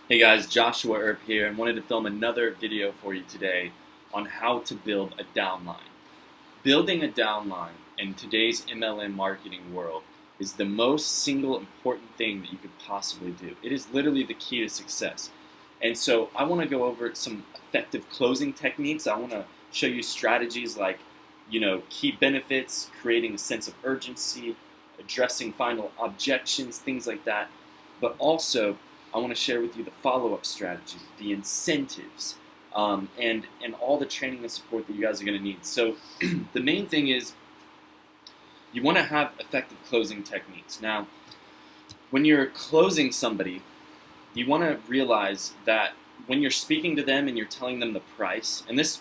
Hey guys, Joshua Earp here, and wanted to film another video for you today on how to build a downline. Building a downline in today's MLM marketing world is the most single important thing that you could possibly do. It is literally the key to success. And so I want to go over some effective closing techniques. I want to show you strategies like, key benefits, creating a sense of urgency, addressing final objections, things like that. But also, I want to share with you the follow-up strategy, the incentives, and all the training and support that you guys are going to need. So the main thing is you want to have effective closing techniques. Now, when you're closing somebody, you want to realize that when you're speaking to them and you're telling them the price, and this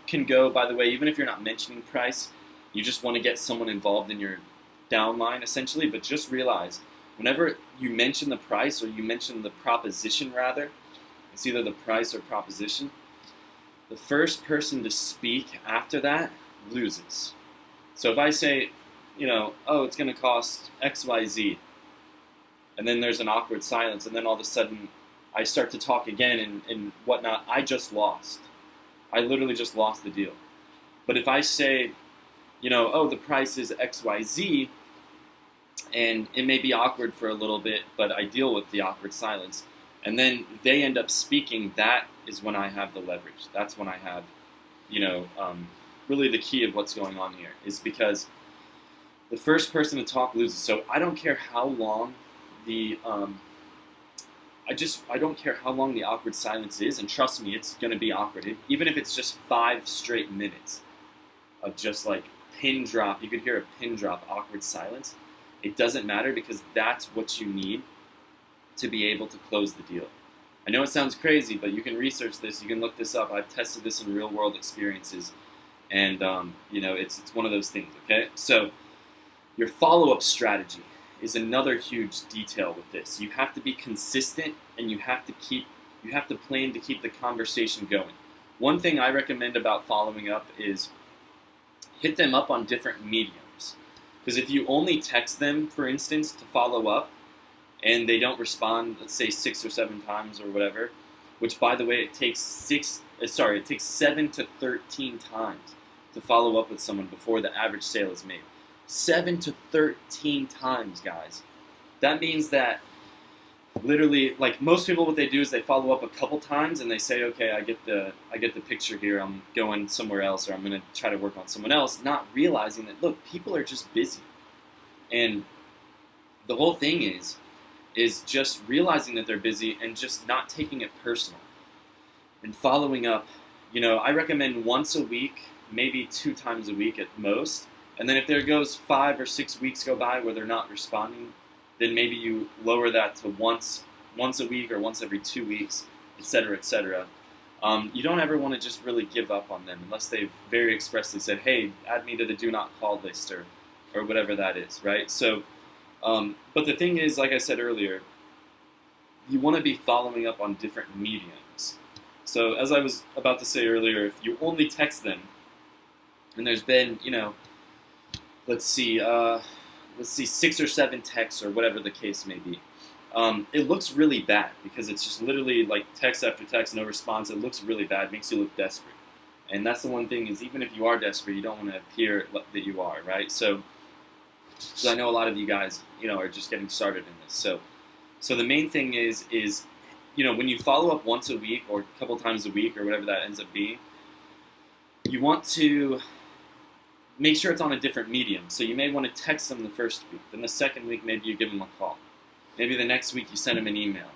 can go, by the way, even if you're not mentioning price, you just want to get someone involved in your downline, essentially, but just realize whenever you mention the price, or you mention the proposition rather, it's either the price or proposition, the first person to speak after that loses. So if I say, oh, it's going to cost XYZ, and then there's an awkward silence, and then all of a sudden I start to talk again and whatnot, I just lost. I literally just lost the deal. But if I say, oh, the price is XYZ, and it may be awkward for a little bit, but I deal with the awkward silence, and then they end up speaking, that is when I have the leverage. That's when I have, really the key of what's going on here, is because the first person to talk loses. So I don't care how long the I don't care how long the awkward silence is, and trust me, it's going to be awkward. Even if it's just 5 straight minutes of just like pin drop, you could hear a pin drop, awkward silence. It doesn't matter, because that's what you need to be able to close the deal. I know it sounds crazy, but you can research this. You can look this up. I've tested this in real-world experiences, and it's one of those things. Okay, so your follow-up strategy is another huge detail with this. You have to be consistent, and you have to plan to keep the conversation going. One thing I recommend about following up is hit them up on different mediums. Because if you only text them, for instance, to follow up, and they don't respond, let's say 6 or 7 times or whatever, which, by the way, it takes 7 to 13 times to follow up with someone before the average sale is made. 7 to 13 times, guys. That means that literally, like most people, what they do is they follow up a couple times and they say, okay, I get the picture here, I'm going somewhere else, or I'm going to try to work on someone else, not realizing that, look, people are just busy. And the whole thing is just realizing that they're busy and just not taking it personal. And following up, I recommend once a week, maybe 2 times a week at most. And then if there goes 5 or 6 weeks go by where they're not responding, then maybe you lower that to once a week or once every 2 weeks, etc., etc. You don't ever want to just really give up on them unless they've very expressly said, hey, add me to the do not call list, or whatever that is, right? So, but the thing is, like I said earlier, you want to be following up on different mediums. So as I was about to say earlier, if you only text them, and there's been, let's see, 6 or 7 texts or whatever the case may be. It looks really bad, because it's just literally like text after text, no response. It looks really bad, makes you look desperate. And that's the one thing, is even if you are desperate, you don't want to appear that you are, right? So I know a lot of you guys, are just getting started in this. So the main thing is when you follow up once a week or a couple times a week or whatever that ends up being, you want to make sure it's on a different medium. So you may want to text them the first week. Then the second week, maybe you give them a call. Maybe the next week you send them an email.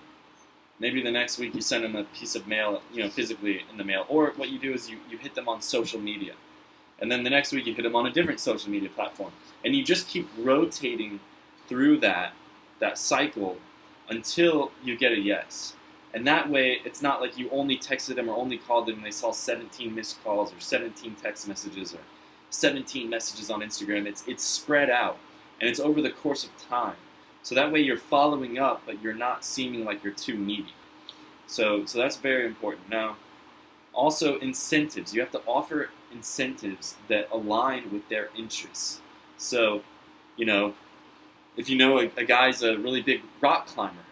Maybe the next week you send them a piece of mail, physically in the mail. Or what you do is you hit them on social media. And then the next week you hit them on a different social media platform. And you just keep rotating through that cycle until you get a yes. And that way, it's not like you only texted them or only called them and they saw 17 missed calls or 17 text messages or 17 messages on Instagram. It's spread out, and it's over the course of time. So that way you're following up, but you're not seeming like you're too needy. So that's very important. Now, also incentives. You have to offer incentives that align with their interests. So, if a guy's a really big rock climber,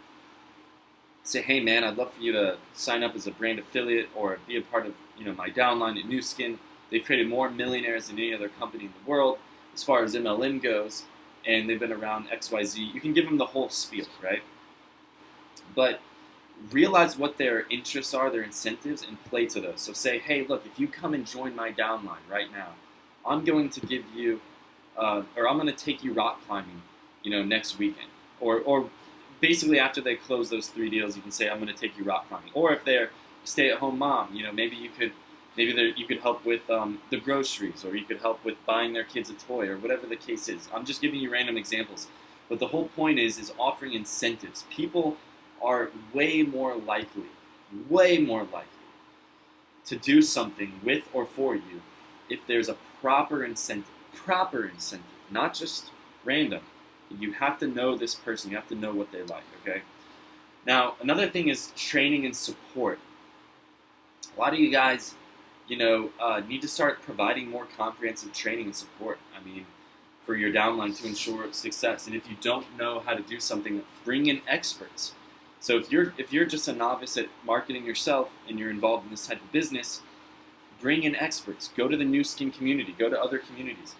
say, hey man, I'd love for you to sign up as a brand affiliate or be a part of my downline at New Skin. They've created more millionaires than any other company in the world as far as MLM goes, and they've been around XYZ. You can give them the whole spiel, right? But realize what their interests are, their incentives, and play to those. So say, hey, look, if you come and join my downline right now, I'm going to give you, or I'm going to take you rock climbing, next weekend. Or basically after they close those 3 deals, you can say, I'm going to take you rock climbing. Or if they're a stay-at-home mom, maybe you could help with the groceries, or you could help with buying their kids a toy, or whatever the case is. I'm just giving you random examples. But the whole point is offering incentives. People are way more likely to do something with or for you if there's a proper incentive, not just random. You have to know this person, you have to know what they like, okay? Now, another thing is training and support. A lot of you guys, need to start providing more comprehensive training and support. For your downline to ensure success. And if you don't know how to do something, bring in experts. So if you're just a novice at marketing yourself and you're involved in this type of business, bring in experts. Go to the New Skin community. Go to other communities.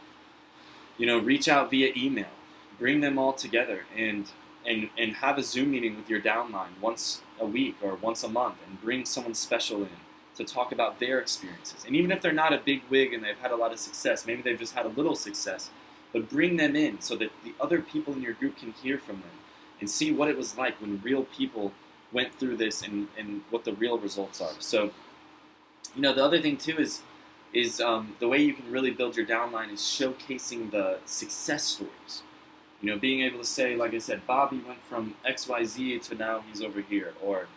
Reach out via email. Bring them all together and have a Zoom meeting with your downline once a week or once a month, and bring someone special in to talk about their experiences. And even if they're not a big wig and they've had a lot of success, maybe they've just had a little success, but bring them in so that the other people in your group can hear from them and see what it was like when real people went through this and what the real results are. So, the other thing too is the way you can really build your downline is showcasing the success stories. Being able to say, like I said, Bobby went from XYZ to now he's over here, or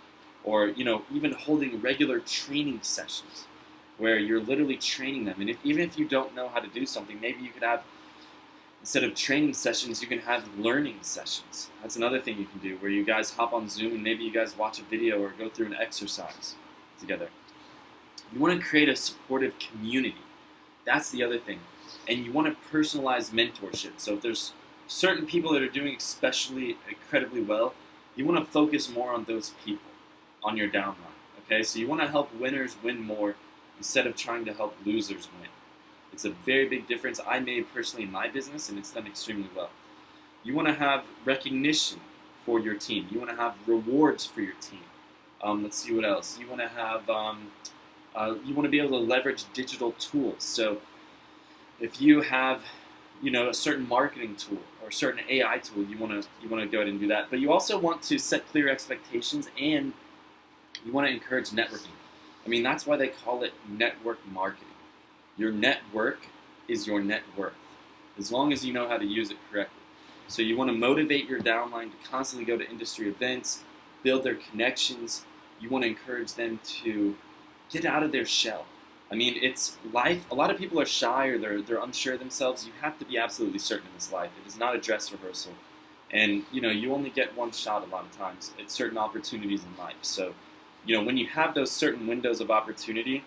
even holding regular training sessions where you're literally training them. And even if you don't know how to do something, maybe you could have, instead of training sessions, you can have learning sessions. That's another thing you can do, where you guys hop on Zoom and maybe you guys watch a video or go through an exercise together. You want to create a supportive community. That's the other thing. And you want to personalize mentorship. So if there's certain people that are doing especially incredibly well, you want to focus more on those people on your downline. Okay? So you want to help winners win more instead of trying to help losers win. It's a very big difference I made personally in my business, and it's done extremely well. You want to have recognition for your team. You want to have rewards for your team. Let's see what else. You want to have, you want to be able to leverage digital tools. So if you have, a certain marketing tool or a certain AI tool, you want to go ahead and do that. But you also want to set clear expectations, and you want to encourage networking. That's why they call it network marketing. Your network is your net worth, as long as you know how to use it correctly. So you want to motivate your downline to constantly go to industry events, build their connections. You want to encourage them to get out of their shell. It's life. A lot of people are shy, or they're unsure of themselves. You have to be absolutely certain in this life. It is not a dress rehearsal. And, you only get one shot a lot of times at certain opportunities in life. So, when you have those certain windows of opportunity,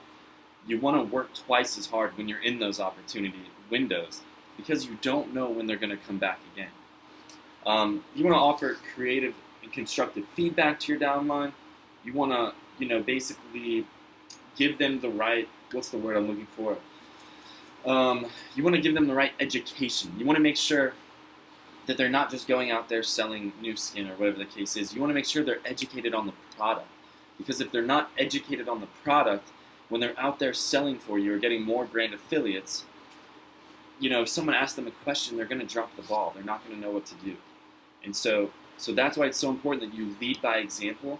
you want to work twice as hard when you're in those opportunity windows, because you don't know when they're going to come back again. You want to offer creative and constructive feedback to your downline. You want to, basically give them the right, what's the word I'm looking for? You want to give them the right education. You want to make sure that they're not just going out there selling New Skin or whatever the case is. You want to make sure they're educated on the product. Because if they're not educated on the product, when they're out there selling for you or getting more brand affiliates, if someone asks them a question, they're going to drop the ball. They're not going to know what to do. And so that's why it's so important that you lead by example,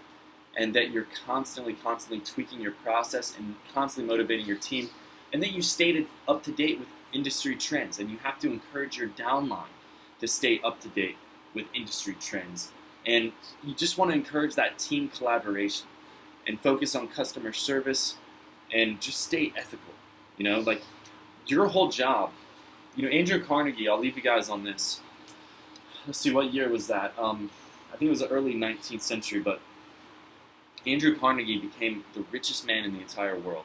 and that you're constantly tweaking your process and constantly motivating your team, and that you stay up to date with industry trends. And you have to encourage your downline to stay up to date with industry trends. And you just want to encourage that team collaboration and focus on customer service and just stay ethical. Your whole job, Andrew Carnegie, I'll leave you guys on this. Let's see, what year was that? I think it was the early 19th century, but Andrew Carnegie became the richest man in the entire world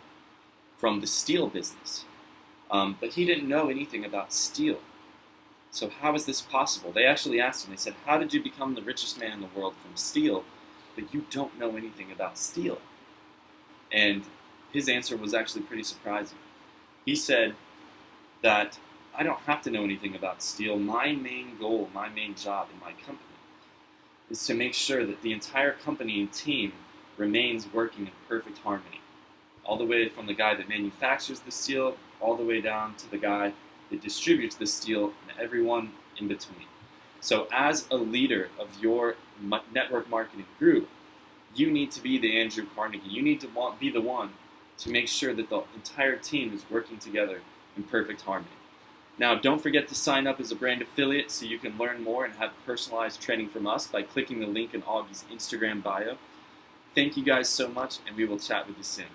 from the steel business. But he didn't know anything about steel. So how is this possible? They actually asked him, they said, how did you become the richest man in the world from steel? but you don't know anything about steel. And his answer was actually pretty surprising. He said that I don't have to know anything about steel. My main goal, my main job in my company is to make sure that the entire company and team remains working in perfect harmony. All the way from the guy that manufactures the steel, all the way down to the guy that distributes the steel, and everyone in between. So as a leader of your network marketing group, you need to be the Andrew Carnegie. You need to be the one to make sure that the entire team is working together in perfect harmony. Now, don't forget to sign up as a brand affiliate so you can learn more and have personalized training from us by clicking the link in Augie's Instagram bio. Thank you guys so much, and we will chat with you soon.